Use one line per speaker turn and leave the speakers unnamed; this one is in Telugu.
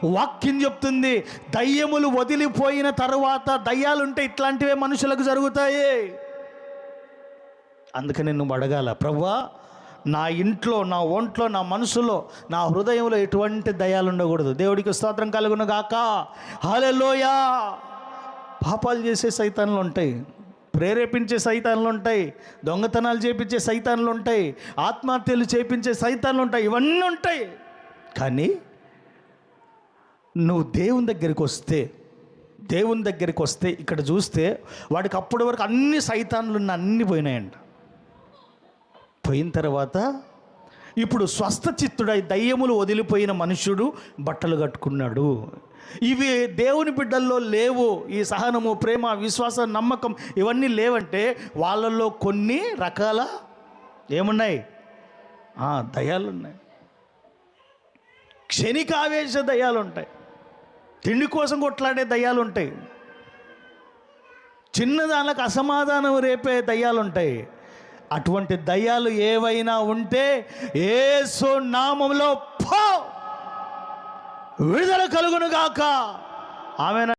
వాక్యం చెప్తుంది, దయ్యములు వదిలిపోయిన తరువాత దయ్యాలుంటే ఇట్లాంటివే మనుషులకు జరుగుతాయి. అందుకని నువ్వు అడగాల, ప్రభువా నా ఇంట్లో, నా ఒంట్లో, నా మనసులో, నా హృదయంలో ఎటువంటి దయ్యాలు ఉండకూడదు. దేవుడికి స్తోత్రం కలుగును గాక. హల్లెలూయా. పాపాలు చేసే సైతాన్లు ఉంటాయి, ప్రేరేపించే సైతాన్లు ఉంటాయి, దొంగతనాలు చేపించే సైతాన్లు ఉంటాయి, ఆత్మహత్యలు చేపించే సైతాన్లు ఉంటాయి, ఇవన్నీ ఉంటాయి. కానీ నువ్వు దేవుని దగ్గరికి వస్తే ఇక్కడ చూస్తే వాడికి అప్పటి వరకు అన్ని సైతాన్లు అన్నీ పోయినాయంట. పోయిన తర్వాత ఇప్పుడు స్వస్థ చిత్తుడై దయ్యములు వదిలిపోయిన మనుష్యుడు బట్టలు కట్టుకున్నాడు. ఇవి దేవుని బిడ్డల్లో లేవు. ఈ సహనము, ప్రేమ, విశ్వాసం, నమ్మకం ఇవన్నీ లేవంటే వాళ్ళల్లో కొన్ని రకాల ఏమున్నాయి? దయ్యాలు ఉన్నాయి. క్షణికావేశ దయ్యాలు ఉంటాయి, తిండి కోసం కొట్లాడే దయ్యాలు ఉంటాయి, చిన్నదానికి అసమాధానం రేపే దయ్యాలు ఉంటాయి. అటువంటి దయ్యాలు ఏవైనా ఉంటే యేసు నామములో విడుదల కలుగును గాక. ఆమేన్.